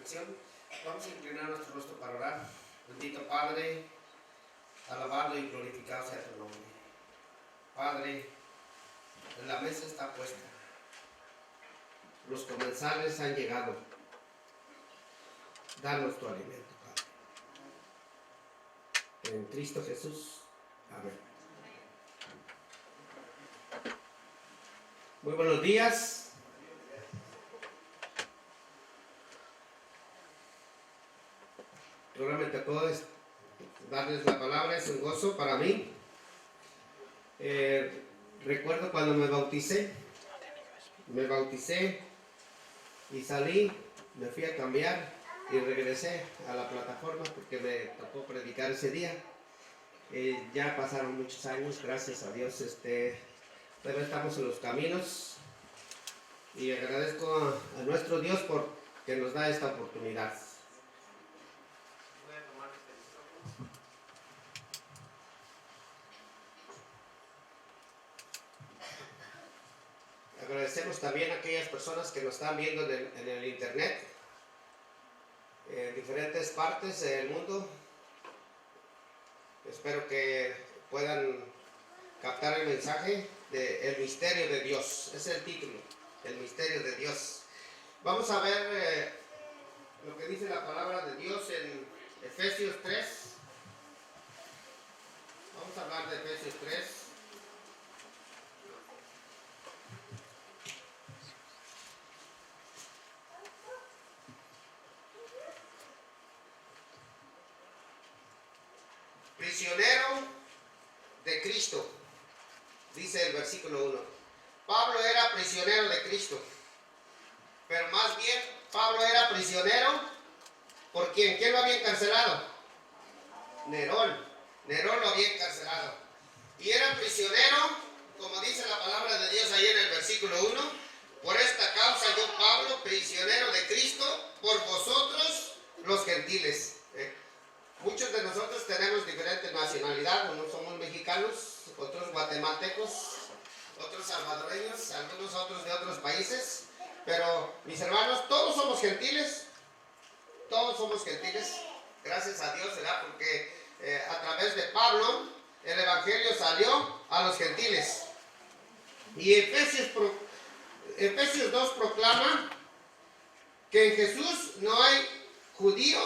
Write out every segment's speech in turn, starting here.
oración. Vamos a inclinar nuestro rostro para orar. Bendito Padre, alabado y glorificado sea tu nombre. Padre, la mesa está puesta. Los comensales han llegado. Danos tu alimento, Padre. En Cristo Jesús. Amén. Muy buenos días. Ahora me tocó darles la palabra, es un gozo para mí. Recuerdo cuando me bauticé y salí, me fui a cambiar y regresé a la plataforma porque me tocó predicar ese día. Ya pasaron muchos años, gracias a Dios, pero estamos en los caminos y agradezco a nuestro Dios por que nos da esta oportunidad. Agradecemos también a aquellas personas que nos están viendo en el internet, en diferentes partes del mundo. Espero que puedan captar el mensaje de El Misterio de Dios. Es el título, El Misterio de Dios. Vamos a ver lo que dice la palabra de Dios en Efesios 3. Vamos a hablar de Efesios 3. Prisionero de Cristo, dice el versículo 1. Pablo era prisionero de Cristo, pero más bien Pablo era prisionero por ¿quién? ¿Quién lo había encarcelado? Nerón lo había encarcelado. Y era prisionero, como dice la palabra de Dios ahí en el versículo 1, por esta causa yo, Pablo, prisionero de Cristo, por vosotros los gentiles. Muchos de nosotros tenemos diferentes nacionalidades, unos somos mexicanos, otros guatemaltecos, otros salvadoreños, algunos otros de otros países, pero mis hermanos, todos somos gentiles, gracias a Dios, ¿verdad? Porque a través de Pablo el evangelio salió a los gentiles. Y Efesios 2 proclama que en Jesús no hay judío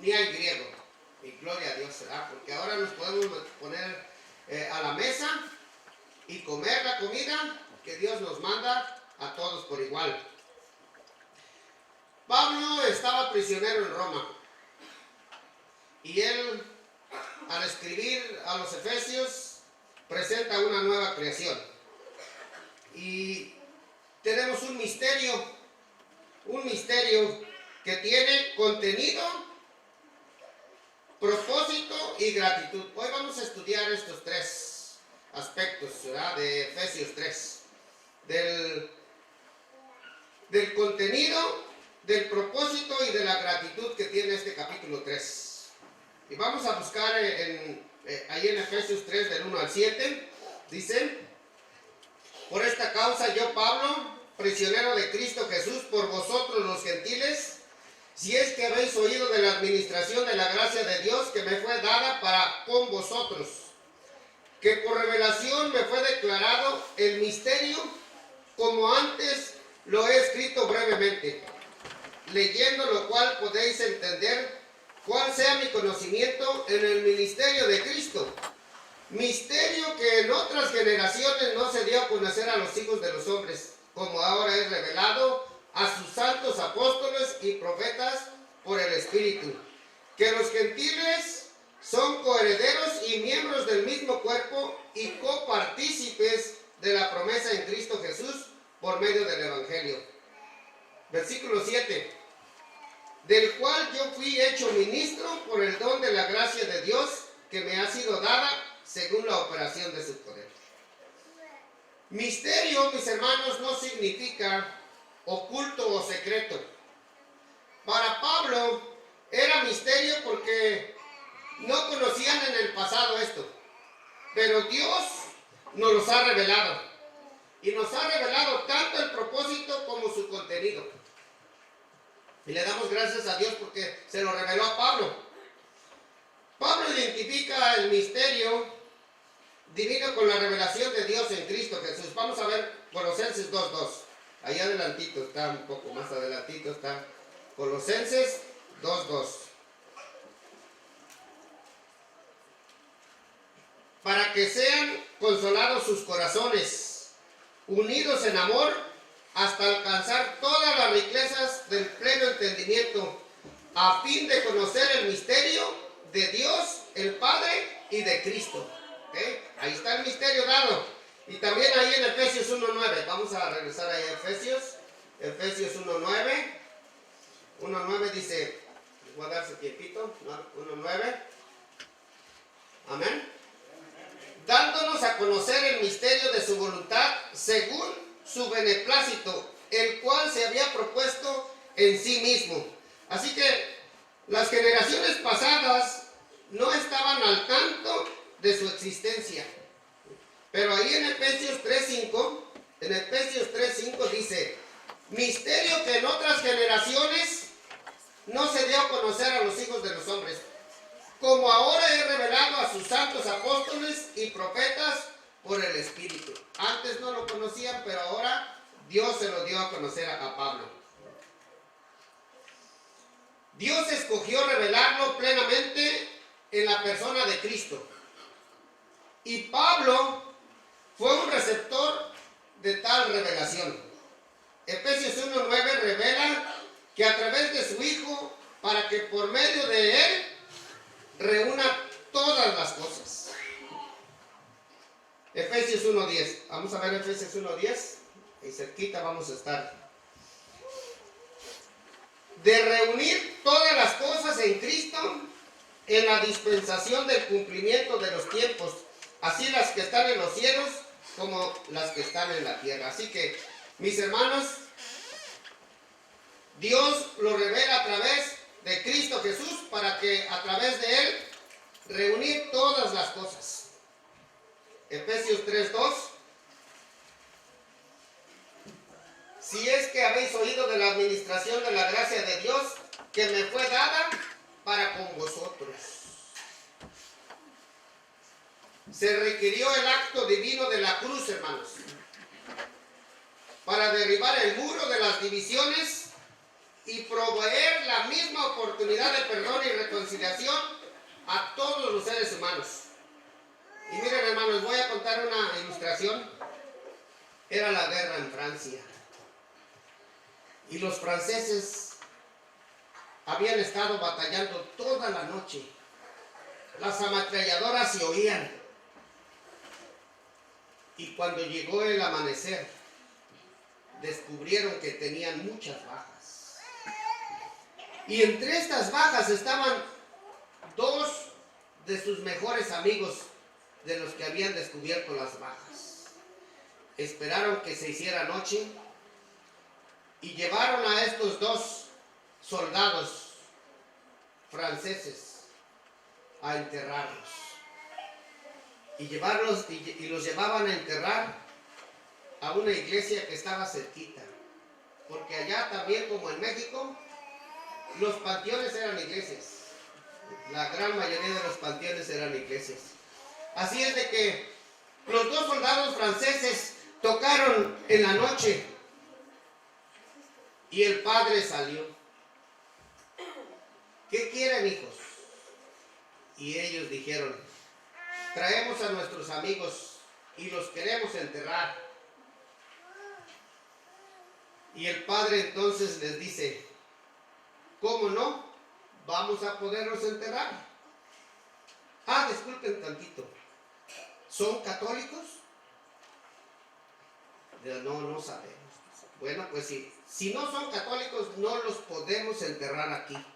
ni hay griego. Y gloria a Dios, ¿verdad? Porque ahora nos podemos poner a la mesa y comer la comida que Dios nos manda a todos por igual. Pablo estaba prisionero en Roma y él, al escribir a los Efesios, presenta una nueva creación. Y tenemos un misterio que tiene contenido, propósito y gratitud. Hoy vamos a estudiar estos tres aspectos, ¿verdad? De Efesios 3. Del contenido, del propósito y de la gratitud que tiene este capítulo 3. Y vamos a buscar ahí en Efesios 3 del 1 al 7. Dice: por esta causa yo, Pablo, prisionero de Cristo Jesús, por vosotros los gentiles, si es que habéis oído de la administración de la gracia de Dios que me fue dada para con vosotros, que por revelación me fue declarado el misterio, como antes lo he escrito brevemente, leyendo lo cual podéis entender cuál sea mi conocimiento en el ministerio de Cristo, misterio que en otras generaciones no se dio a conocer a los hijos de los hombres, como ahora es revelado a sus santos apóstoles y profetas por el Espíritu, que los gentiles son coherederos y miembros del mismo cuerpo y copartícipes de la promesa en Cristo Jesús por medio del Evangelio. Versículo 7. Del cual yo fui hecho ministro por el don de la gracia de Dios que me ha sido dada según la operación de su poder. Misterio, mis hermanos, no significa oculto o secreto. Para Pablo era misterio porque no conocían en el pasado esto, pero Dios nos los ha revelado, y nos ha revelado tanto el propósito como su contenido. Y le damos gracias a Dios porque se lo reveló a Pablo. Pablo identifica el misterio divino con la revelación de Dios en Cristo Jesús. Vamos a ver Colosenses 2:2. Ahí adelantito está, un poco más adelantito está Colosenses 2:2. Para que sean consolados sus corazones, unidos en amor, hasta alcanzar todas las riquezas del pleno entendimiento, a fin de conocer el misterio de Dios, el Padre y de Cristo. ¿Okay? Ahí está el misterio dado. Y también ahí en Efesios 1:9. Vamos a regresar ahí a Efesios 1:9. 1:9 dice, voy a darse tiempito, 1:9. Amén. Dándonos a conocer el misterio de su voluntad según su beneplácito, el cual se había propuesto en sí mismo. Así que las generaciones pasadas no estaban al tanto de su existencia. Pero ahí en Efesios 3:5 dice, misterio que en otras generaciones no se dio a conocer a los hijos de los hombres, como ahora he revelado a sus santos apóstoles y profetas por el Espíritu. Antes no lo conocían, pero ahora Dios se lo dio a conocer a Pablo. Dios escogió revelarlo plenamente en la persona de Cristo. Y Pablo fue un receptor de tal revelación. Efesios 1:9 revela que a través de su Hijo, para que por medio de Él reúna todas las cosas. Efesios 1:10. Vamos a ver Efesios 1:10. Ahí cerquita vamos a estar. De reunir todas las cosas en Cristo en la dispensación del cumplimiento de los tiempos, así las que están en los cielos como las que están en la tierra. Así que, mis hermanos, Dios lo revela a través de Cristo Jesús para que a través de Él reunir todas las cosas. Efesios 3:2. Si es que habéis oído de la administración de la gracia de Dios que me fue dada para con vosotros. Se requirió el acto divino de la cruz, hermanos, para derribar el muro de las divisiones y proveer la misma oportunidad de perdón y reconciliación a todos los seres humanos. Y miren, hermanos, voy a contar una ilustración. Era la guerra en Francia. Y los franceses habían estado batallando toda la noche. Las ametralladoras se oían. Y cuando llegó el amanecer, descubrieron que tenían muchas bajas. Y entre estas bajas estaban dos de sus mejores amigos, de los que habían descubierto las bajas. Esperaron que se hiciera noche y llevaron a estos dos soldados franceses a enterrarlos. Y los llevaban a enterrar a una iglesia que estaba cerquita. Porque allá también, como en México, los panteones eran iglesias. La gran mayoría de los panteones eran iglesias. Así es de que los dos soldados franceses tocaron en la noche y el padre salió. ¿Qué quieren, hijos? Y ellos dijeron, traemos a nuestros amigos y los queremos enterrar. Y el padre entonces les dice, ¿cómo no? Vamos a poderlos enterrar. Ah, disculpen tantito. ¿Son católicos? No sabemos. Bueno, pues si no son católicos, no los podemos enterrar aquí.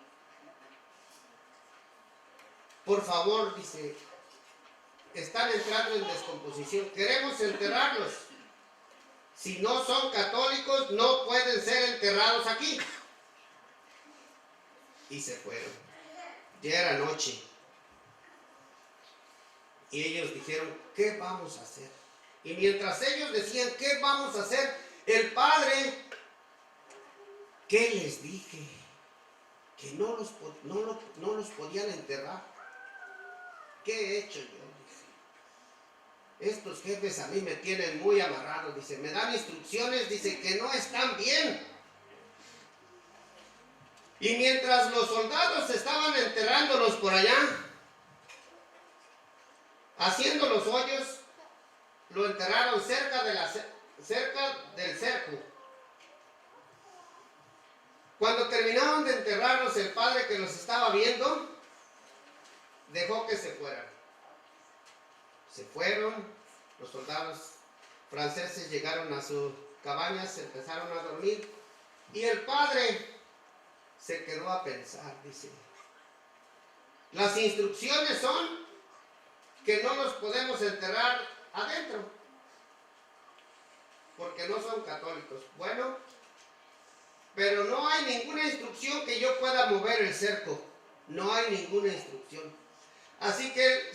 Por favor, dice, están entrando en descomposición. Queremos enterrarlos. Si no son católicos, no pueden ser enterrados aquí. Y se fueron. Ya era noche. Y ellos dijeron, ¿qué vamos a hacer? Y mientras ellos decían, ¿qué vamos a hacer? El padre, ¿qué les dije? que no los podían enterrar. ¿Qué he hecho yo? Dice, estos jefes a mí me tienen muy amarrado. Dice, me dan instrucciones, dice, que no están bien. Y mientras los soldados estaban enterrándolos por allá, haciendo los hoyos, lo enterraron cerca del cerco. Cuando terminaron de enterrarlos, el padre que los estaba viendo dejó que se fueran. Se fueron, los soldados franceses llegaron a sus cabañas, empezaron a dormir, y el padre se quedó a pensar, dice, las instrucciones son que no los podemos enterrar adentro, porque no son católicos. Bueno, pero no hay ninguna instrucción que yo pueda mover el cerco. No hay ninguna instrucción. Así que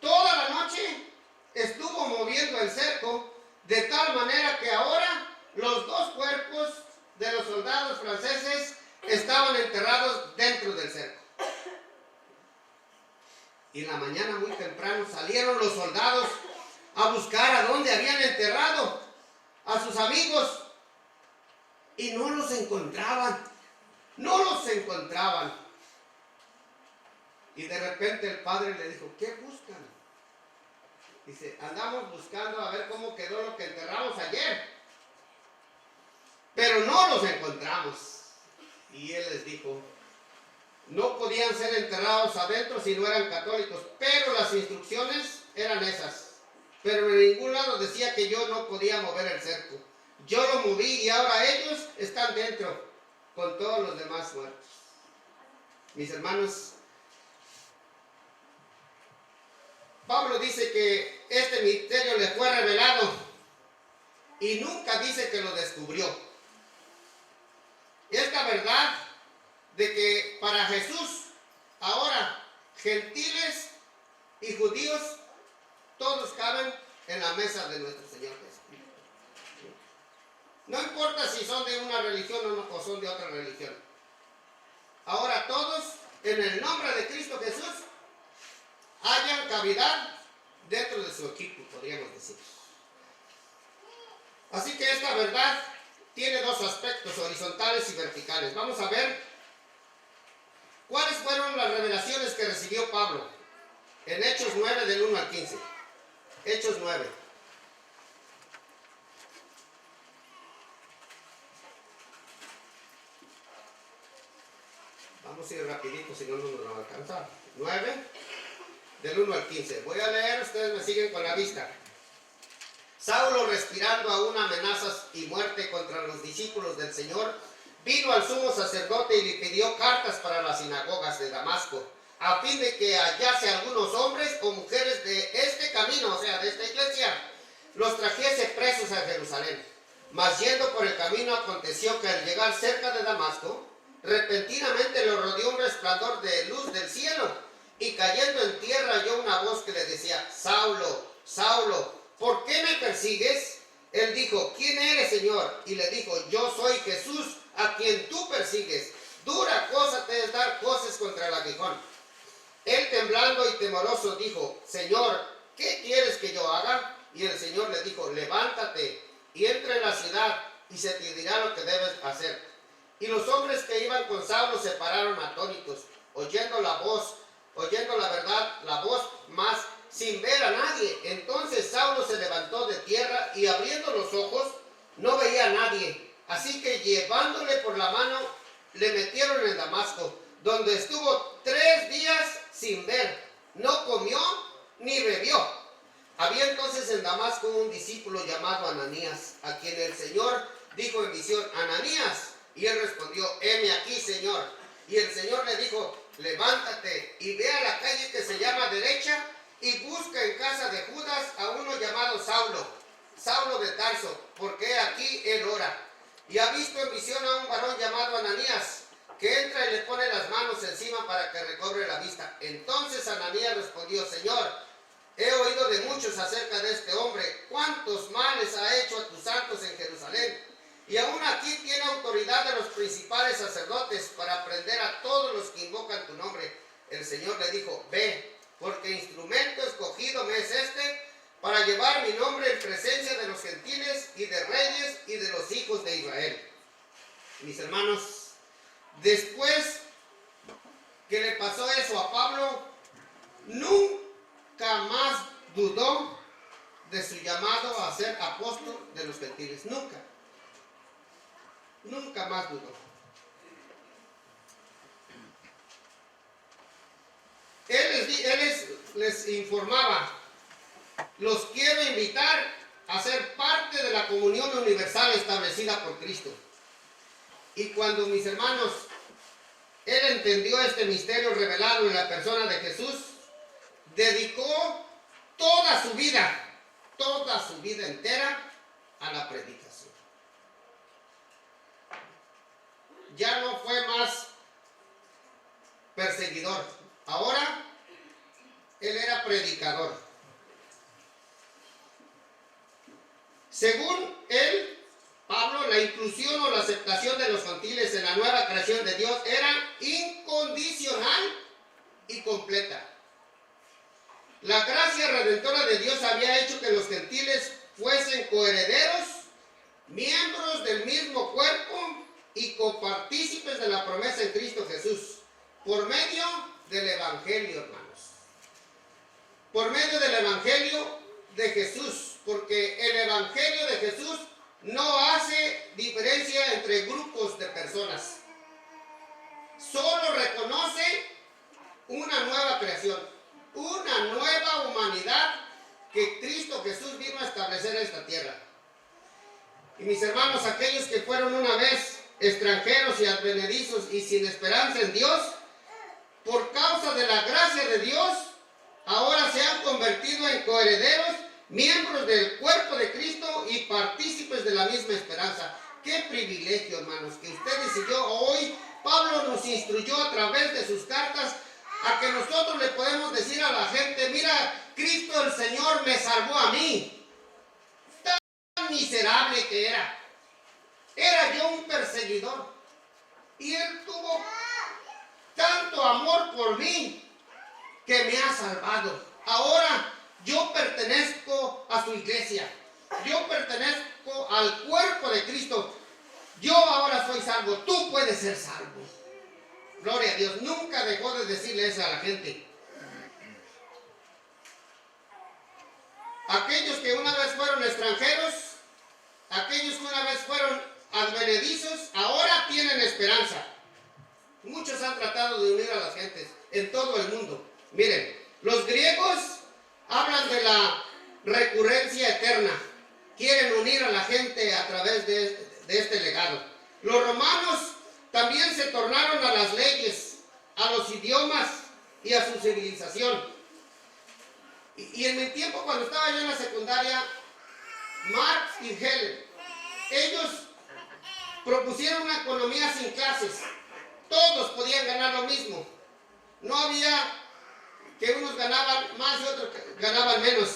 toda la noche estuvo moviendo el cerco, de tal manera que ahora los dos cuerpos de los soldados franceses estaban enterrados dentro del cerco. Y en la mañana muy temprano salieron los soldados a buscar a dónde habían enterrado a sus amigos. Y no los encontraban. No los encontraban. Y de repente el padre le dijo, ¿qué buscan? Dice, andamos buscando a ver cómo quedó lo que enterramos ayer. Pero no los encontramos. Y él les dijo, no podían ser enterrados adentro si no eran católicos, pero las instrucciones eran esas. Pero en ningún lado decía que yo no podía mover el cerco. Yo lo moví y ahora ellos están dentro con todos los demás muertos. Mis hermanos, Pablo dice que este misterio le fue revelado y nunca dice que lo descubrió. Esta verdad de que para Jesús ahora gentiles y judíos todos caben en la mesa de nuestro Señor Jesucristo. No importa si son de una religión o son de otra religión. Ahora todos, en el nombre de Cristo Jesús, hayan cavidad dentro de su equipo, podríamos decir. Así que esta verdad tiene dos aspectos, horizontales y verticales. Vamos a ver cuáles fueron las revelaciones que recibió Pablo en Hechos 9 del 1 al 15. Hechos 9. Vamos a ir rapidito, si no, no nos va a alcanzar. 9, del 1 al 15. Voy a leer, ustedes me siguen con la vista. Saulo, respirando aún amenazas y muerte contra los discípulos del Señor, vino al sumo sacerdote y le pidió cartas para las sinagogas de Damasco, a fin de que hallase algunos hombres o mujeres de este camino, o sea, de esta iglesia, los trajese presos a Jerusalén. Mas yendo por el camino, aconteció que al llegar cerca de Damasco, repentinamente lo rodeó un resplandor de luz del cielo, y cayendo en tierra oyó una voz que le decía, Saulo, Saulo, ¿por qué me persigues? Él dijo, ¿quién eres, Señor? Y le dijo, yo soy Jesús, a quien tú persigues. Dura cosa te es dar coces contra el aguijón. Él, temblando y temoroso, dijo, Señor, ¿qué quieres que yo haga? Y el Señor le dijo, levántate y entra en la ciudad, y se te dirá lo que debes hacer. Y los hombres que iban con Saulo se pararon atónitos, oyendo la verdad, la voz, mas sin ver a nadie. Entonces Saulo se levantó de tierra y abriendo los ojos no veía a nadie. Así que llevándole por la mano le metieron en Damasco, donde estuvo 3 días sin ver, no comió ni bebió. Había entonces en Damasco un discípulo llamado Ananías, a quien el Señor dijo en visión, Ananías, y él respondió, heme aquí, Señor. Y el Señor le dijo, levántate y ve a la calle que se llama Derecha y busca en casa de Judas a uno llamado Saulo, Saulo de Tarso, porque aquí él ora. Y ha visto en visión a un varón llamado Ananías, que entra y le pone las manos encima para que recobre la vista. Entonces Ananías respondió, Señor, he oído de muchos acerca de este hombre, cuántos males ha hecho a tus santos en Jerusalén. Y aún aquí tiene autoridad de los principales sacerdotes para prender a todos los que invocan tu nombre. El Señor le dijo, ve, porque instrumento escogido me es este para llevar mi nombre en presencia de los gentiles y de reyes y de los hijos de Israel. Mis hermanos, después que le pasó eso a Pablo, nunca más dudó de su llamado a ser apóstol de los gentiles. Nunca más dudó. Él les informaba, los quiero invitar a ser parte de la comunión universal establecida por Cristo. Y cuando, mis hermanos, él entendió este misterio revelado en la persona de Jesús, dedicó toda su vida entera a la predicación. Ya no fue más perseguidor, ahora él era predicador. Según él, Pablo, la inclusión o la aceptación de los gentiles en la nueva creación de Dios era incondicional y completa. La gracia redentora de Dios había hecho que los gentiles fuesen coherederos, miembros del mismo cuerpo y copartícipes de la promesa en Cristo Jesús, por medio del Evangelio, hermanos. Por medio del Evangelio de Jesús, porque el Evangelio de Jesús no hace diferencia entre grupos de personas. Solo reconoce una nueva creación, una nueva humanidad que Cristo Jesús vino a establecer en esta tierra. Y mis hermanos, aquellos que fueron una vez extranjeros y advenedizos y sin esperanza en Dios, por causa de la gracia de Dios, ahora se han convertido en coherederos, miembros del cuerpo de Cristo y partícipes de la misma esperanza. ¡Qué privilegio, hermanos! Que ustedes y yo hoy, Pablo nos instruyó a través de sus cartas a que nosotros le podemos decir a la gente, mira, Cristo el Señor me salvó a mí. Tan miserable que era. Era yo un perseguidor. Y Él tuvo tanto amor por mí que me ha salvado. Ahora yo pertenezco a su iglesia. Yo pertenezco al cuerpo de Cristo. Yo ahora soy salvo. Tú puedes ser salvo. Gloria a Dios. Nunca dejó de decirle eso a la gente. Aquellos que una vez fueron extranjeros, aquellos que una vez fueron advenedizos, ahora tienen esperanza. Muchos han tratado de unir a las gentes en todo el mundo. Miren, los griegos hablan de la recurrencia eterna. Quieren unir a la gente a través de este legado. Los romanos también se tornaron a las leyes, a los idiomas y a su civilización. Y en mi tiempo, cuando estaba yo en la secundaria, Marx y Hegel, ellos propusieron una economía sin clases. Todos podían ganar lo mismo. No había que unos ganaban más y otros ganaban menos.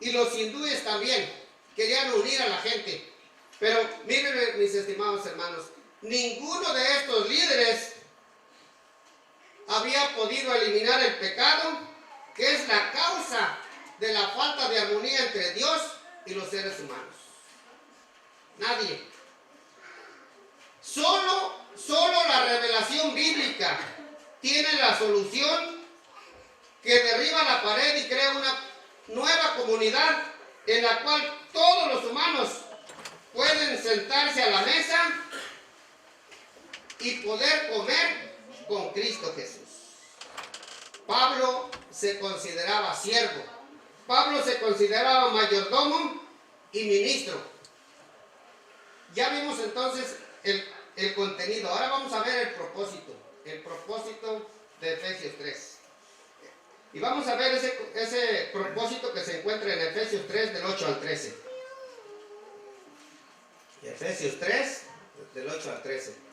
Y los hindúes también querían unir a la gente. Pero miren, mis estimados hermanos, ninguno de estos líderes había podido eliminar el pecado, que es la causa de la falta de armonía entre Dios y los seres humanos. Nadie. Solo la revelación bíblica tiene la solución que derriba la pared y crea una nueva comunidad en la cual todos los humanos pueden sentarse a la mesa y poder comer con Cristo Jesús. Pablo se consideraba siervo. Pablo se consideraba mayordomo y ministro. Ya vimos entonces el contenido. Ahora vamos a ver el propósito de Efesios 3. Y vamos a ver ese propósito que se encuentra en Efesios 3 del 8 al 13. Efesios 3 del 8 al 13.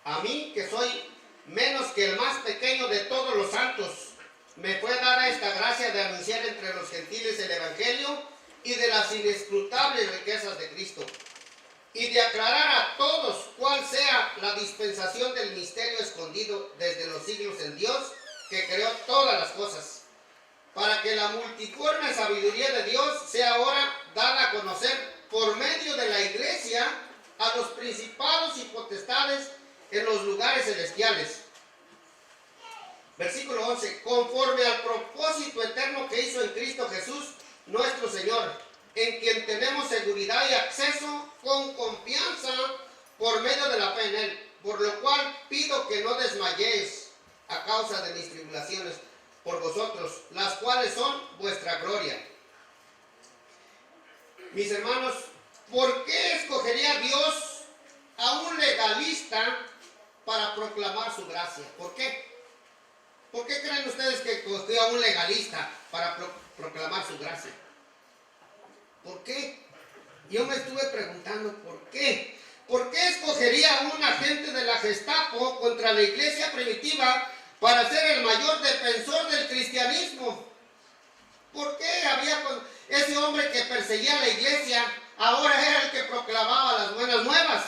A mí, que soy menos que el más pequeño de todos los santos, me fue dada esta gracia de anunciar entre los gentiles el Evangelio y de las inescrutables riquezas de Cristo, y de aclarar a todos cuál sea la dispensación del misterio escondido desde los siglos en Dios, que creó todas las cosas, para que la multiforme sabiduría de Dios sea ahora dada a conocer por medio de la iglesia a los principados y potestades en los lugares celestiales. Versículo 11, conforme al propósito eterno que hizo en Cristo Jesús, nuestro Señor, en quien tenemos seguridad y acceso con confianza por medio de la fe en Él, por lo cual pido que no desmayéis a causa de mis tribulaciones por vosotros, las cuales son vuestra gloria. Mis hermanos, ¿por qué escogería Dios a un legalista para proclamar su gracia? ¿Por qué? ¿Por qué creen ustedes que escogió a un legalista para proclamar su gracia? ¿Por qué? Yo me estuve preguntando ¿por qué? ¿Por qué escogería a un agente de la Gestapo contra la iglesia primitiva para ser el mayor defensor del cristianismo? ¿Por qué ese hombre que perseguía a la iglesia ahora era el que proclamaba las buenas nuevas?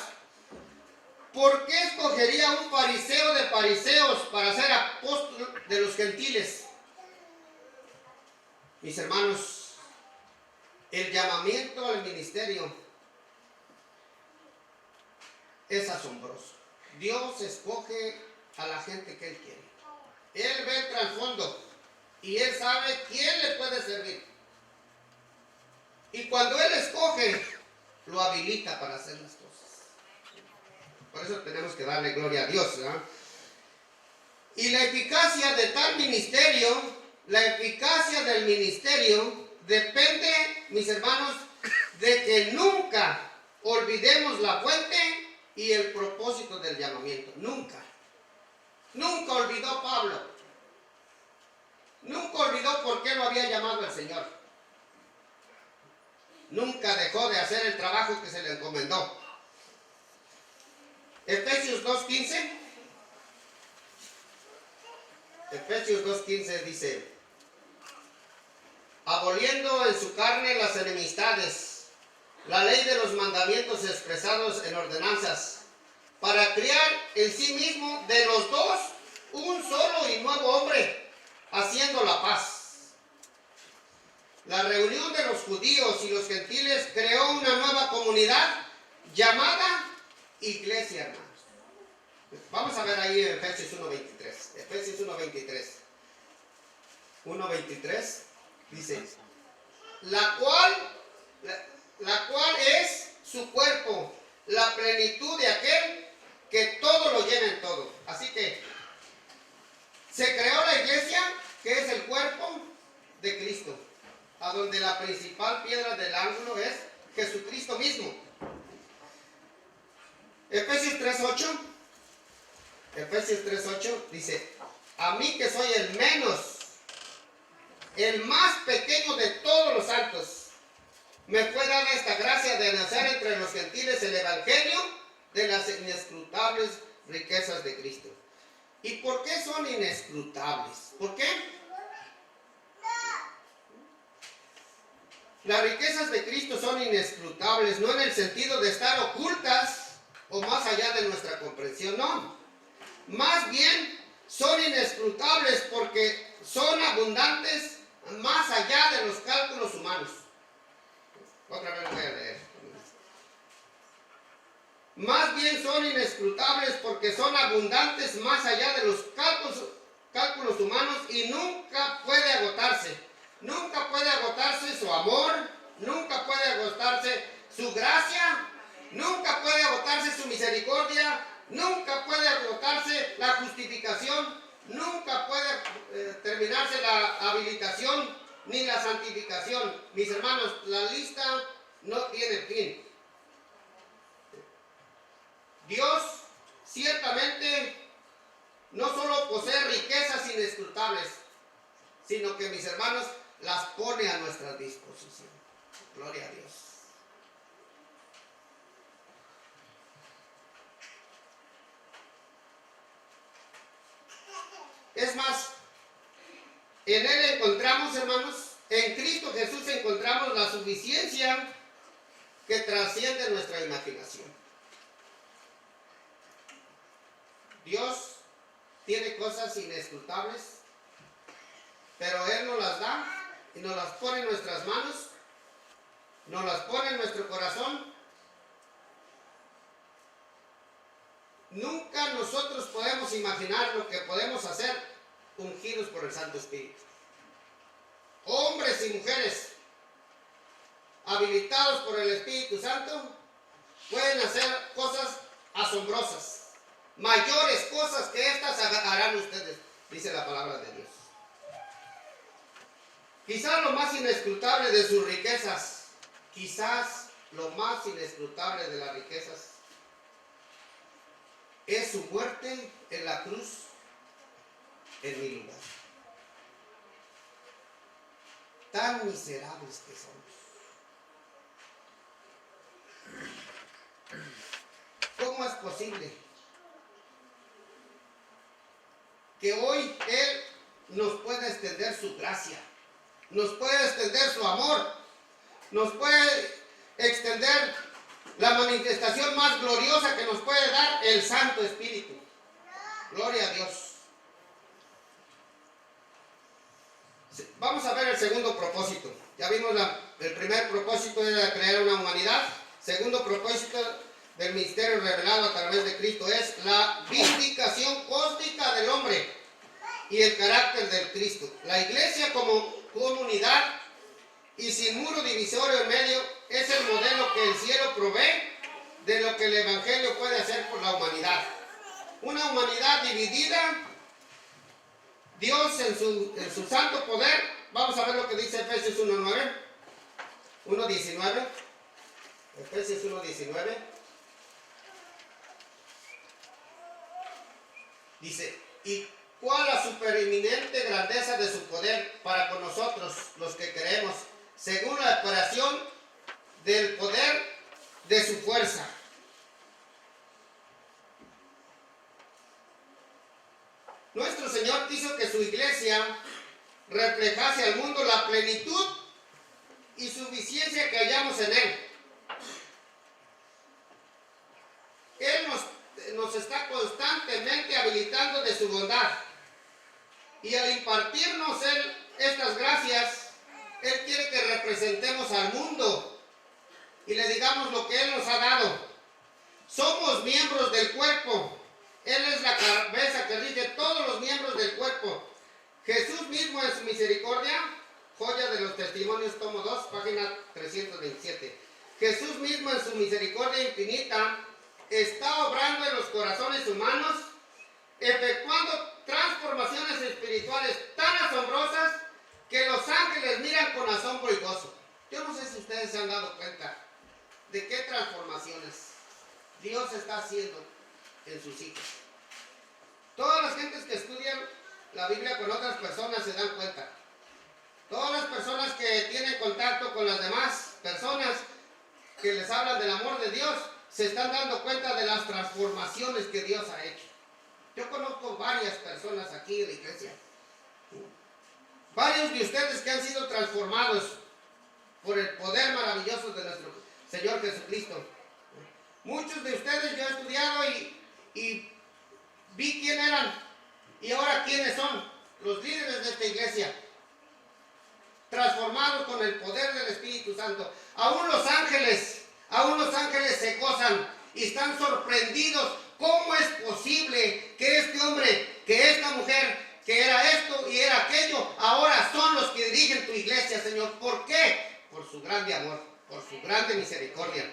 ¿Por qué escogería a un fariseo de fariseos para ser apóstol de los gentiles? Mis hermanos, el llamamiento al ministerio es asombroso. Dios escoge a la gente que Él quiere. Él ve el trasfondo y Él sabe quién le puede servir. Y cuando Él escoge, lo habilita para hacer las cosas. Por eso tenemos que darle gloria a Dios, ¿verdad? Y la eficacia de tal ministerio, la eficacia del ministerio depende, mis hermanos, de que nunca olvidemos la fuente y el propósito del llamamiento. Nunca. Nunca olvidó Pablo. Nunca olvidó por qué lo había llamado el Señor. Nunca dejó de hacer el trabajo que se le encomendó. Efesios 2:15. Efesios 2:15 dice: aboliendo en su carne las enemistades, la ley de los mandamientos expresados en ordenanzas, para criar en sí mismo de los dos un solo y nuevo hombre, haciendo la paz. La reunión de los judíos y los gentiles creó una nueva comunidad llamada Iglesia, hermanos. Vamos a ver ahí en Efesios 1:23. Efesios 1:23. 1:23 dice: la cual es su cuerpo, la plenitud de aquel que todo lo llena en todo. Así que se creó la iglesia, que es el cuerpo de Cristo, a donde la principal piedra del ángulo es Jesucristo mismo. Efesios 3:8. Efesios 3:8 dice: a mí, que soy el menos, el más pequeño de todos los santos, me fue dada esta gracia de anunciar entre los gentiles el evangelio de las inescrutables riquezas de Cristo. ¿Y por qué son inescrutables? ¿Por qué? Las riquezas de Cristo son inescrutables, no en el sentido de estar ocultas o más allá de nuestra comprensión, no. Más bien son inescrutables porque son abundantes más allá de los cálculos humanos. Otra vez lo voy a leer. Más bien son inescrutables porque son abundantes más allá de los cálculos humanos y nunca puede agotarse. Nunca puede agotarse su amor, nunca puede agotarse su gracia, nunca puede agotarse su misericordia, nunca puede agotarse la justificación, nunca puede terminarse la habilitación ni la santificación. Mis hermanos, la lista no tiene fin. Dios ciertamente no solo posee riquezas inescrutables, sino que, mis hermanos, las pone a nuestra disposición. Gloria a Dios. En Él encontramos, hermanos, en Cristo Jesús encontramos la suficiencia que trasciende nuestra imaginación. Dios tiene cosas inescrutables, pero Él nos las da y nos las pone en nuestras manos, nos las pone en nuestro corazón. Nunca nosotros podemos imaginar lo que podemos hacer ungidos por el Santo Espíritu. Hombres y mujeres habilitados por el Espíritu Santo pueden hacer cosas asombrosas, mayores cosas que estas harán ustedes, dice la palabra de Dios. Quizás lo más inescrutable de sus riquezas, quizás lo más inescrutable de las riquezas es su muerte en la cruz en mi lugar. Tan miserables que somos. ¿Cómo es posible que hoy Él nos pueda extender su gracia, nos puede extender su amor, nos puede extender la manifestación más gloriosa que nos puede dar el Santo Espíritu? Gloria a Dios. Vamos a ver el segundo propósito. Ya vimos el primer propósito era crear una humanidad. Segundo propósito del misterio revelado a través de Cristo es la vindicación cósmica del hombre y el carácter del Cristo. La iglesia como comunidad y sin muro divisorio en medio es el modelo que el cielo provee de lo que el Evangelio puede hacer por la humanidad. Una humanidad dividida, Dios en su santo poder. Vamos a ver lo que dice Efesios 1:9, 1:19. Efesios 1:19. Dice, y cuál la supereminente grandeza de su poder para con nosotros, los que creemos, según la operación del poder de su fuerza. Nuestro Señor quiso que su iglesia reflejase al mundo la plenitud y suficiencia que hallamos en Él. Él nos está constantemente habilitando de su bondad. Y al impartirnos Él estas gracias, Él quiere que representemos al mundo y le digamos lo que Él nos ha dado. Somos miembros del cuerpo. Él es la cabeza que rige todos los miembros del cuerpo. Jesús mismo en su misericordia, joya de los testimonios, tomo 2, página 327. Jesús mismo en su misericordia infinita está obrando en los corazones humanos, efectuando transformaciones espirituales tan asombrosas que los ángeles miran con asombro y gozo. Yo no sé si ustedes se han dado cuenta de qué transformaciones Dios está haciendo en sus hijos. Todas las gentes que estudian la Biblia con otras personas se dan cuenta. Todas las personas que tienen contacto con las demás personas que les hablan del amor de Dios se están dando cuenta de las transformaciones que Dios ha hecho. Yo conozco varias personas aquí en la iglesia, varios de ustedes que han sido transformados por el poder maravilloso de nuestro Señor Jesucristo. Muchos de ustedes yo he estudiado y vi quién eran y ahora quiénes son los líderes de esta iglesia, transformados con el poder del Espíritu Santo. Aún los ángeles se gozan y están sorprendidos. ¿Cómo es posible que este hombre, que esta mujer, que era esto y era aquello, ahora son los que dirigen tu iglesia, Señor? ¿Por qué? Por su grande amor, por su grande misericordia.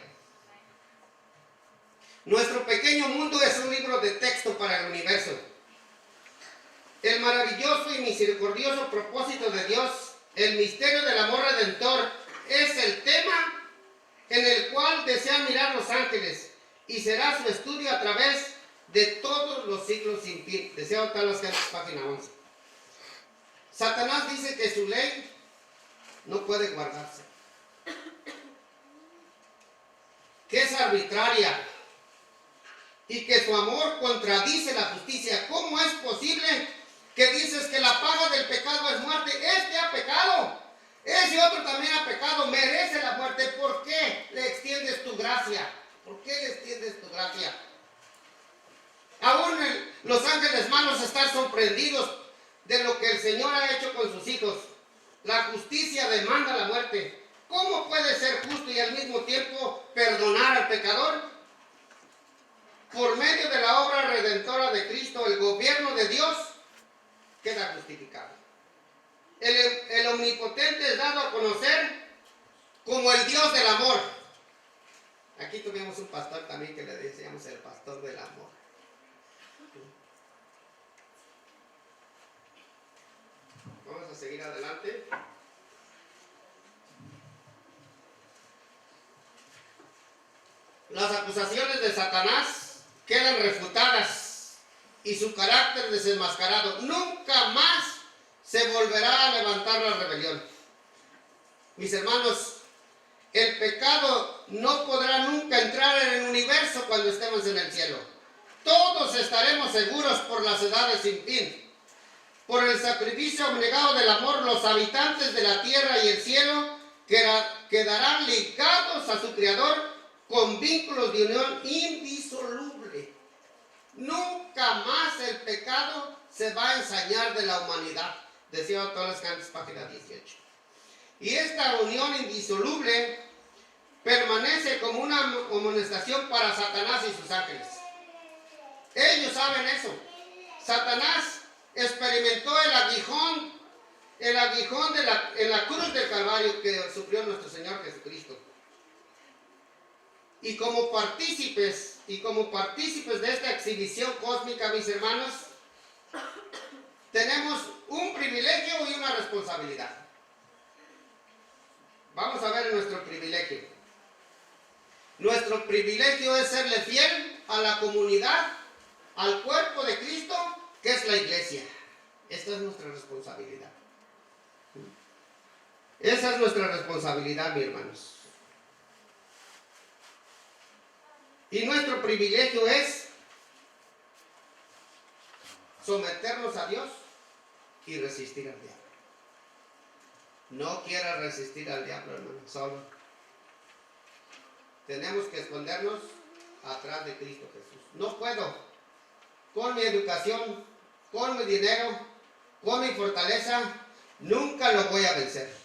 Nuestro pequeño mundo es un libro de texto para el universo. El maravilloso y misericordioso propósito de Dios, el misterio del amor redentor, es el tema en el cual desean mirar los ángeles y será su estudio a través de todos los siglos sin fin. Deseo estar las gentes, página 11. Satanás dice que su ley no puede guardarse, que es arbitraria y que su amor contradice la justicia. ¿Cómo es posible que dices que la paga del pecado es muerte Los ángeles malos están sorprendidos de lo que el Señor ha hecho con sus hijos. La justicia demanda la muerte. ¿Cómo puede ser justo y al mismo tiempo perdonar al pecador? Por medio de la obra redentora de Cristo, el gobierno de Dios queda justificado. El omnipotente es dado a conocer como el Dios del amor. Aquí tuvimos un pastor también que le decíamos el pastor del amor. Vamos a seguir adelante. Las acusaciones de Satanás quedan refutadas y su carácter desenmascarado. Nunca más se volverá a levantar la rebelión. Mis hermanos, el pecado no podrá nunca entrar en el universo cuando estemos en el cielo. Todos estaremos seguros por las edades sin fin. Por el sacrificio abnegado del amor, los habitantes de la tierra y el cielo quedarán ligados a su Creador con vínculos de unión indisoluble. Nunca más el pecado se va a ensañar de la humanidad, decía Autores Cantos, página 18. Y esta unión indisoluble permanece como una amonestación para Satanás y sus ángeles. Ellos saben eso. Satanás experimentó el aguijón en la cruz del Calvario que sufrió nuestro Señor Jesucristo. Y como partícipes de esta exhibición cósmica, mis hermanos, tenemos un privilegio y una responsabilidad. Vamos a ver nuestro privilegio. Nuestro privilegio es serle fiel a la comunidad, al cuerpo de Cristo, que es la iglesia. Esta es nuestra responsabilidad. Esa es nuestra responsabilidad, mis hermanos. Y nuestro privilegio es someternos a Dios y resistir al diablo. No quiera resistir al diablo, hermano, solo. Tenemos que escondernos atrás de Cristo Jesús. No puedo, con mi educación, con mi dinero, con mi fortaleza, nunca lo voy a vencer.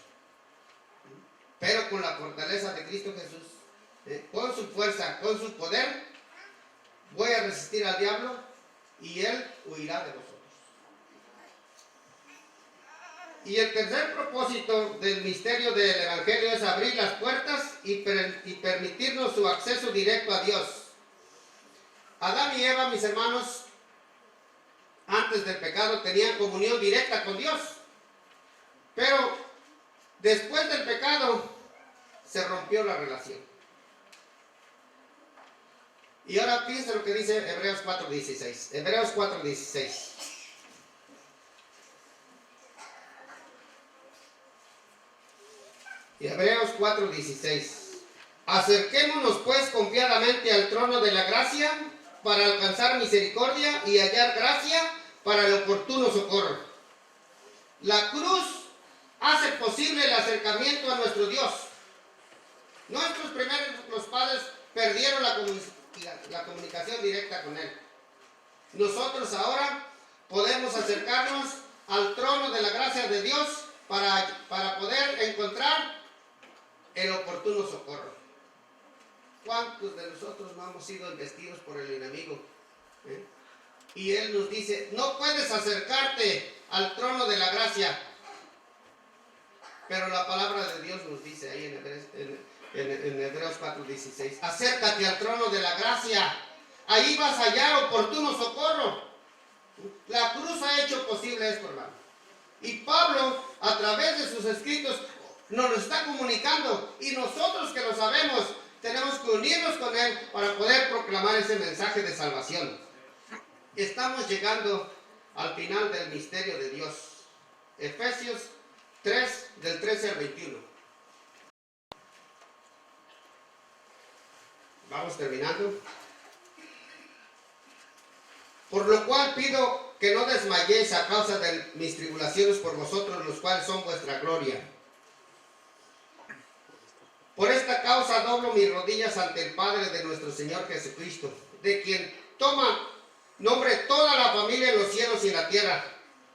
Pero con la fortaleza de Cristo Jesús, con su fuerza, con su poder, voy a resistir al diablo y él huirá de vosotros. Y el tercer propósito del misterio del Evangelio es abrir las puertas y permitirnos su acceso directo a Dios. Adán y Eva, mis hermanos, antes del pecado tenían comunión directa con Dios. Pero después del pecado se rompió la relación. Y ahora fíjense lo que dice Hebreos 4:16. Hebreos 4:16. Y Hebreos 4:16. Acerquémonos pues confiadamente al trono de la gracia para alcanzar misericordia y hallar gracia para el oportuno socorro. La cruz hace posible el acercamiento a nuestro Dios. Nuestros primeros padres perdieron la comunicación directa con Él. Nosotros ahora podemos acercarnos al trono de la gracia de Dios para poder encontrar el oportuno socorro. ¿Cuántos de nosotros no hemos sido embestidos por el enemigo? Y Él nos dice, no puedes acercarte al trono de la gracia. Pero la palabra de Dios nos dice ahí en Hebreos 4:16, acércate al trono de la gracia, ahí vas a hallar oportuno socorro. La cruz ha hecho posible esto, hermano. Y Pablo, a través de sus escritos, nos lo está comunicando, y nosotros que lo sabemos, tenemos que unirnos con Él para poder proclamar ese mensaje de salvación. Estamos llegando al final del misterio de Dios. Efesios 3, del 13 al 21. Vamos terminando. Por lo cual pido que no desmayéis a causa de mis tribulaciones por vosotros, los cuales son vuestra gloria. Por esta causa doblo mis rodillas ante el Padre de nuestro Señor Jesucristo, de quien toma nombre toda la familia en los cielos y en la tierra,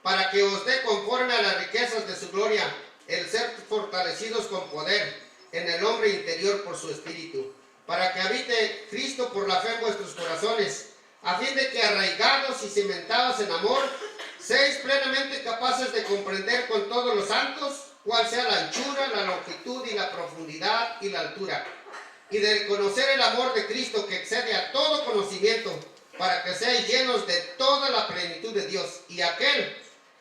para que os dé conforme a las riquezas de su gloria, el ser fortalecidos con poder en el hombre interior por su espíritu, para que habite Cristo por la fe en vuestros corazones, a fin de que arraigados y cimentados en amor, seáis plenamente capaces de comprender con todos los santos cuál sea la anchura, la longitud y la profundidad y la altura, y de conocer el amor de Cristo que excede a todo conocimiento, para que seáis llenos de toda la plenitud de Dios. Y aquel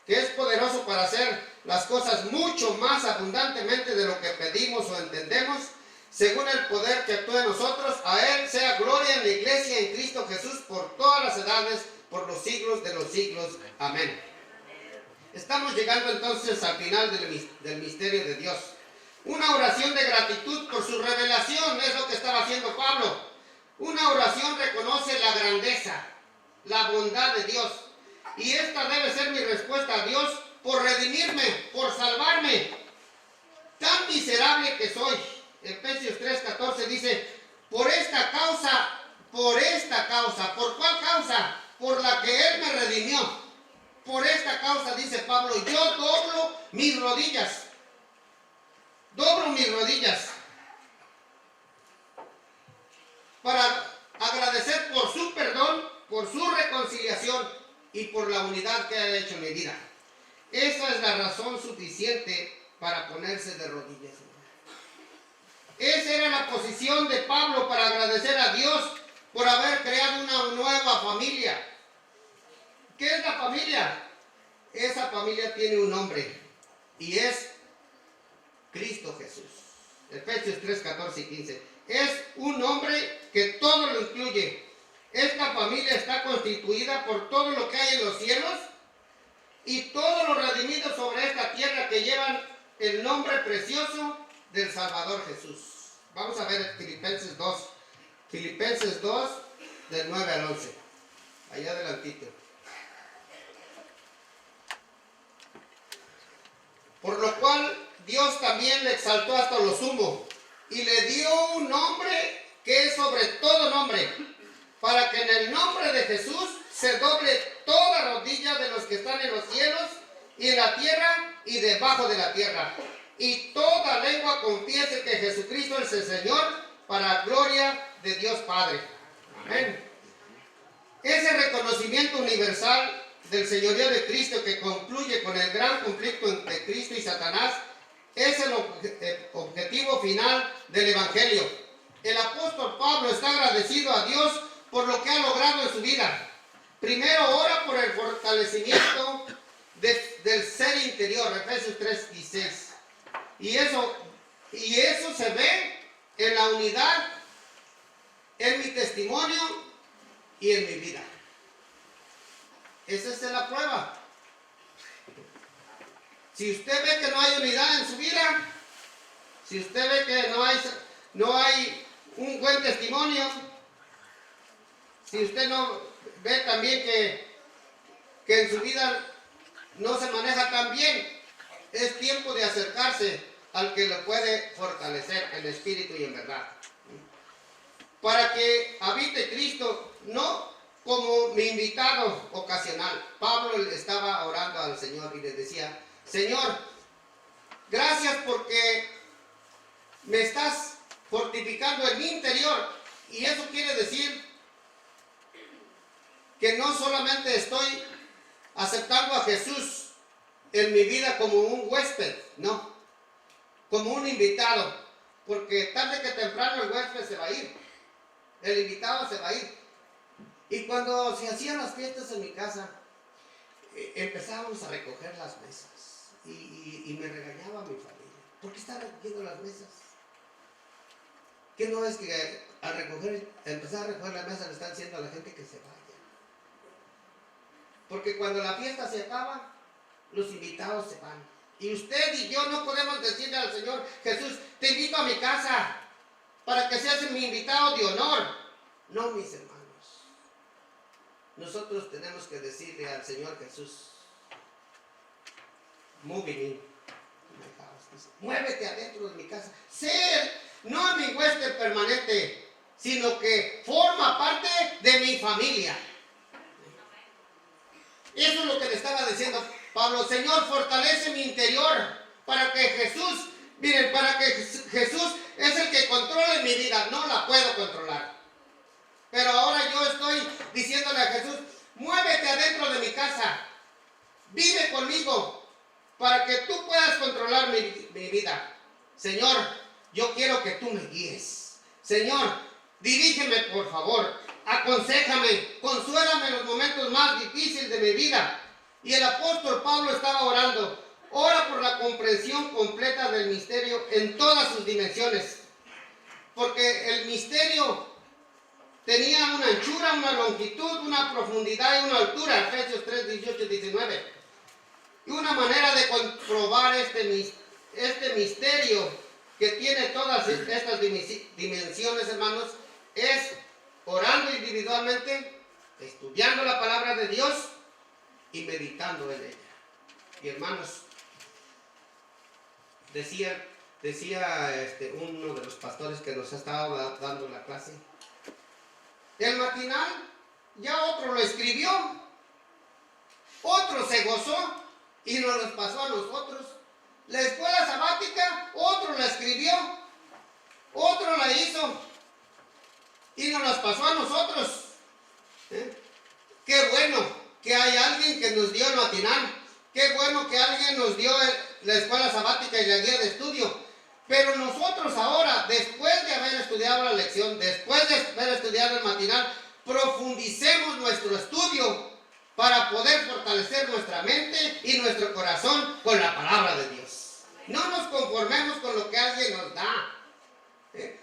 que es poderoso para hacer las cosas mucho más abundantemente de lo que pedimos o entendemos, según el poder que actúa en nosotros, a Él sea gloria en la iglesia en Cristo Jesús por todas las edades, por los siglos de los siglos. Amén. Estamos llegando entonces al final del misterio de Dios. Una oración de gratitud por su revelación es lo que estaba haciendo Pablo. Una oración reconoce la grandeza, la bondad de Dios. Y esta debe ser mi respuesta a Dios por redimirme, por salvarme. Tan miserable que soy. Efesios 3:14 dice, por esta causa, ¿por cuál causa? Por la que Él me redimió. Por esta causa, dice Pablo, yo doblo mis rodillas para agradecer por su perdón, por su reconciliación y por la unidad que ha hecho en mi vida. Esa es la razón suficiente para ponerse de rodillas. Esa era la posición de Pablo para agradecer a Dios por haber creado una nueva familia. ¿Qué es la familia? Esa familia tiene un nombre y es Cristo Jesús. Efesios 3:14 y 15. Es un nombre que todo lo incluye. Esta familia está constituida por todo lo que hay en los cielos y todos los redimidos sobre esta tierra que llevan el nombre precioso del Salvador Jesús. Vamos a ver Filipenses 2. Filipenses 2, del 9 al 11. Allá adelantito. Por lo cual Dios también le exaltó hasta lo sumo y le dio un nombre que es sobre todo nombre, para que en el nombre de Jesús se doble toda rodilla de los que están en los cielos y en la tierra y debajo de la tierra, y toda lengua confiese que Jesucristo es el Señor, para gloria de Dios Padre. Amén. Ese reconocimiento universal del señorío de Cristo, que concluye con el gran conflicto entre Cristo y Satanás, es el objetivo final del Evangelio. El apóstol Pablo está agradecido a Dios por lo que ha logrado en su vida. Primero ora por el fortalecimiento del ser interior, Efesios 3:16. Y eso se ve en la unidad, en mi testimonio y en mi vida. Esa es la prueba. Si usted ve que no hay unidad en su vida, si usted ve que no hay un buen testimonio, si usted no ve también que en su vida no se maneja tan bien, es tiempo de acercarse al que lo puede fortalecer en espíritu y en verdad. Para que habite Cristo, no como mi invitado ocasional. Pablo le estaba orando al Señor y le decía, Señor, gracias porque me estás fortificando en mi interior. Y eso quiere decir que no solamente estoy aceptando a Jesús en mi vida como un huésped, no, como un invitado, porque tarde que temprano el huésped se va a ir, el invitado se va a ir. Y cuando se hacían las fiestas en mi casa, empezábamos a recoger las mesas y me regañaba mi familia. ¿Por qué está recogiendo las mesas? ¿Qué no es que al empezar a recoger la mesa le están diciendo a la gente que se vaya? Porque cuando la fiesta se acaba, los invitados se van. Y usted y yo no podemos decirle al Señor Jesús, te invito a mi casa para que seas mi invitado de honor. No, mis hermanos. Nosotros tenemos que decirle al Señor Jesús, moving in my house. Muévete adentro de mi casa. Sé no mi huésped permanente, sino que forma parte de mi familia. Eso es lo que le estaba diciendo Pablo. Señor, fortalece mi interior para que Jesús, miren, para que Jesús es el que controle mi vida. No la puedo controlar. Pero ahora yo estoy diciéndole a Jesús, muévete adentro de mi casa. Vive conmigo para que tú puedas controlar mi vida. Señor, yo quiero que tú me guíes. Señor, dirígeme por favor. Aconséjame, consuélame en los momentos más difíciles de mi vida. Y el apóstol Pablo estaba orando. Ora por la comprensión completa del misterio en todas sus dimensiones. Porque el misterio tenía una anchura, una longitud, una profundidad y una altura. Efesios 3, 18, 19. Y una manera de comprobar este misterio que tiene todas estas dimensiones, hermanos, es orando individualmente, estudiando la palabra de Dios y meditando en ella. Y hermanos, decía uno de los pastores que nos estaba dando la clase, el matinal ya otro lo escribió, otro se gozó y nos los pasó a nosotros. La escuela sabática, otro la escribió, otro la hizo y nos las pasó a nosotros. Qué bueno que hay alguien que nos dio el matinal. Qué bueno que alguien nos dio la escuela sabática y la guía de estudio. Pero nosotros ahora, después de haber estudiado la lección, después de haber estudiado el matinal, profundicemos nuestro estudio para poder fortalecer nuestra mente y nuestro corazón con la palabra de Dios. No nos conformemos con lo que alguien nos da.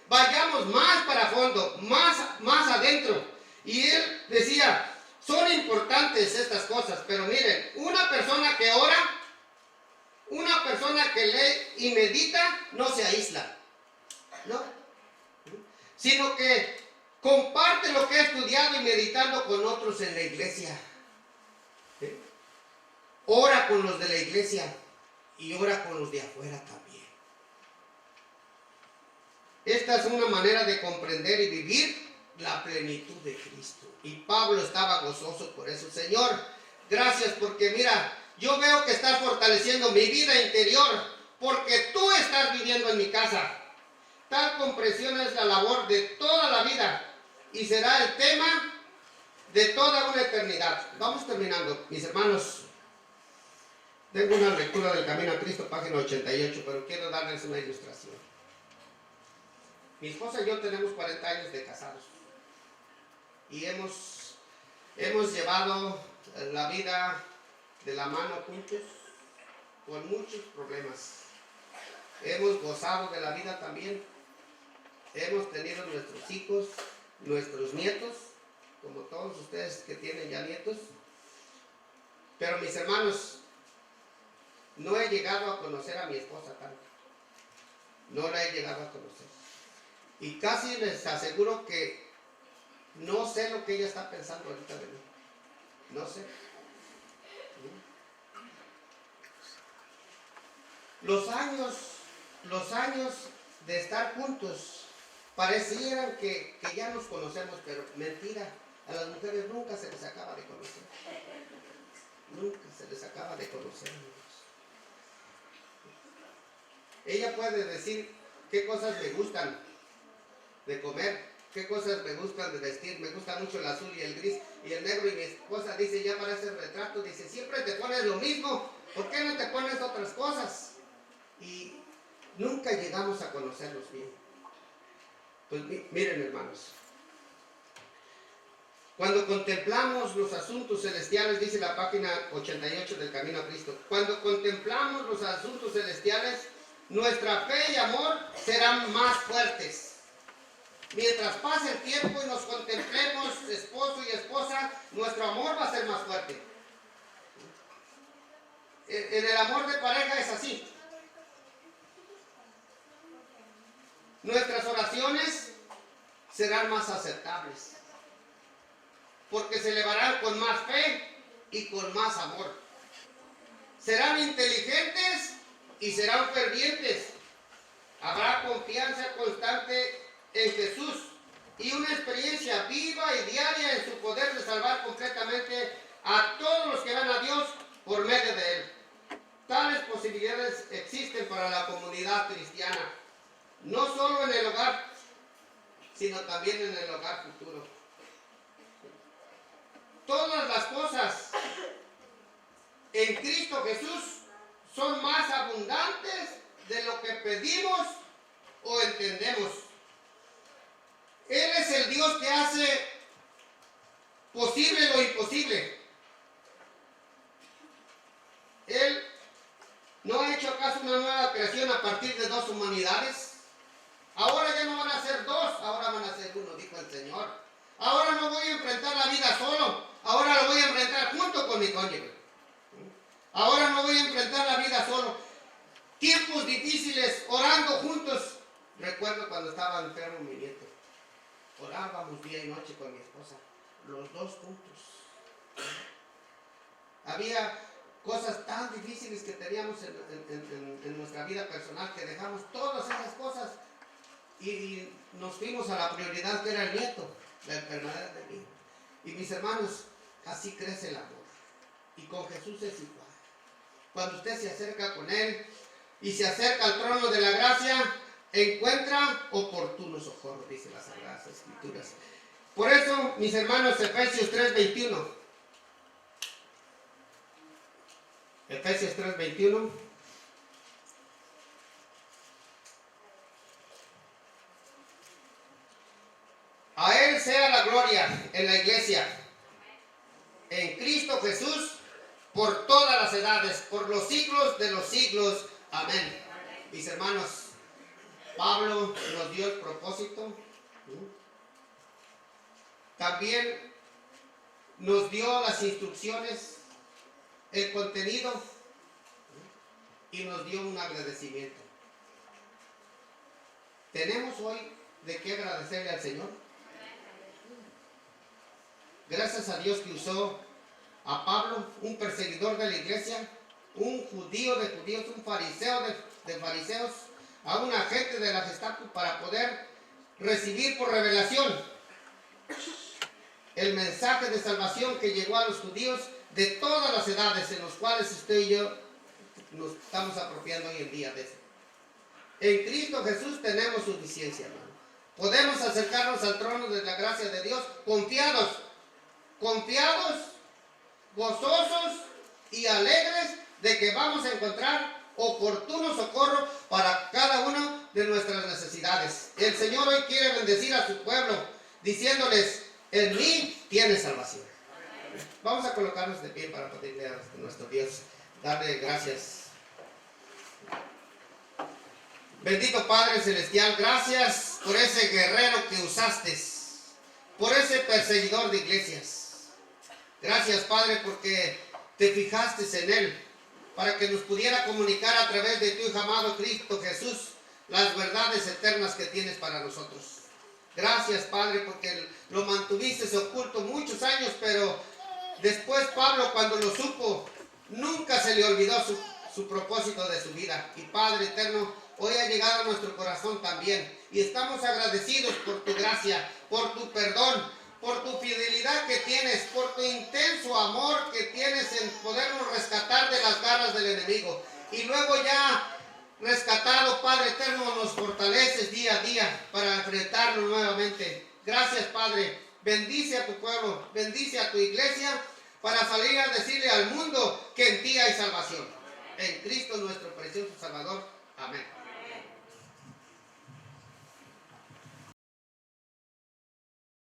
Vayamos más para fondo, más adentro. Y él decía, son importantes estas cosas, pero miren, una persona que ora, una persona que lee y medita, no se aísla, ¿no? Sino que comparte lo que ha estudiado y meditando con otros en la iglesia. Ora con los de la iglesia y ora con los de afuera también. Esta es una manera de comprender y vivir la plenitud de Cristo. Y Pablo estaba gozoso por eso. Señor, gracias porque mira, yo veo que estás fortaleciendo mi vida interior porque tú estás viviendo en mi casa. Tal comprensión es la labor de toda la vida y será el tema de toda una eternidad. Vamos terminando, mis hermanos. Tengo una lectura del Camino a Cristo, página 88, pero quiero darles una ilustración. Mi esposa y yo tenemos 40 años de casados y hemos llevado la vida de la mano juntos con muchos problemas. Hemos gozado de la vida también. Hemos tenido nuestros hijos, nuestros nietos, como todos ustedes que tienen ya nietos. Pero mis hermanos, no he llegado a conocer a mi esposa tanto. No la he llegado a conocer. Y casi les aseguro que no sé lo que ella está pensando ahorita de mí. No sé. Los años de estar juntos parecieran que ya nos conocemos, pero mentira. A las mujeres nunca se les acaba de conocer. Nunca se les acaba de conocer. Ella puede decir qué cosas me gustan de comer, qué cosas me gustan de vestir. Me gusta mucho el azul y el gris y el negro. Y mi esposa dice, ya parece el retrato, dice, siempre te pones lo mismo, ¿por qué no te pones otras cosas? Y nunca llegamos a conocerlos bien. Pues miren, hermanos, cuando contemplamos los asuntos celestiales, dice la página 88 del Camino a Cristo, cuando contemplamos los asuntos celestiales, nuestra fe y amor serán más fuertes. Mientras pase el tiempo y nos contemplemos esposo y esposa, nuestro amor va a ser más fuerte. En el amor de pareja es así. Nuestras oraciones serán más aceptables, porque se elevarán con más fe y con más amor. Serán inteligentes y serán fervientes. Habrá confianza constante en Jesús y una experiencia viva y diaria en su poder de salvar completamente a todos los que van a Dios por medio de Él. Tales posibilidades existen para la comunidad cristiana, no solo en el hogar, sino también en el hogar futuro. Todas las cosas en Cristo Jesús son más abundantes de lo que pedimos o entendemos. Él es el Dios que hace posible lo imposible. Él no ha hecho acaso una nueva creación a partir de dos humanidades. Ahora ya no van a ser dos, ahora van a ser uno, dijo el Señor. Ahora no voy a enfrentar la vida solo, ahora lo voy a enfrentar junto con mi cónyuge. Ahora no voy a enfrentar la vida solo. Tiempos difíciles, orando juntos. Recuerdo cuando estaba enfermo mi nieto. Orábamos día y noche con mi esposa, los dos juntos. Había cosas tan difíciles que teníamos en nuestra vida personal que dejamos todas esas cosas y nos fuimos a la prioridad que era el nieto, la enfermedad de mi hijo. Y mis hermanos, así crece el amor. Y con Jesús es igual. Cuando usted se acerca con Él y se acerca al trono de la gracia, encuentra oportuno socorro, dice las Sagradas Escrituras. Por eso, mis hermanos, Efesios 3:21. Efesios 3:21. A Él sea la gloria en la iglesia, en Cristo Jesús, por todas las edades, por los siglos de los siglos. Amén. Mis hermanos, Pablo nos dio el propósito. También nos dio las instrucciones, el contenido, y nos dio un agradecimiento. ¿Tenemos hoy de qué agradecerle al Señor? Gracias a Dios que usó a Pablo, un perseguidor de la iglesia, un judío de judíos, un fariseo de fariseos, a un agente de la Gestapo para poder recibir por revelación el mensaje de salvación que llegó a los judíos de todas las edades, en los cuales usted y yo nos estamos apropiando hoy en día de eso. En Cristo Jesús tenemos suficiencia, hermano. Podemos acercarnos al trono de la gracia de Dios confiados, gozosos y alegres de que vamos a encontrar oportuno socorro para cada una de nuestras necesidades. El Señor hoy quiere bendecir a su pueblo, diciéndoles: en mí tienes salvación. Vamos a colocarnos de pie para pedirle a nuestro Dios, darle gracias. Bendito Padre Celestial, gracias por ese guerrero que usaste, por ese perseguidor de iglesias. Gracias, Padre, porque te fijaste en él para que nos pudiera comunicar a través de tu Hijo amado Cristo Jesús las verdades eternas que tienes para nosotros. Gracias, Padre, porque lo mantuviste oculto muchos años, pero después Pablo, cuando lo supo, nunca se le olvidó su propósito de su vida. Y Padre eterno, hoy ha llegado a nuestro corazón también. Y estamos agradecidos por tu gracia, por tu perdón, por tu fidelidad que tienes, por tu intenso amor que tienes en podernos rescatar de las garras del enemigo. Y luego ya rescatado, Padre eterno, nos fortaleces día a día para enfrentarnos nuevamente. Gracias, Padre. Bendice a tu pueblo, bendice a tu iglesia para salir a decirle al mundo que en ti hay salvación. En Cristo nuestro precioso Salvador.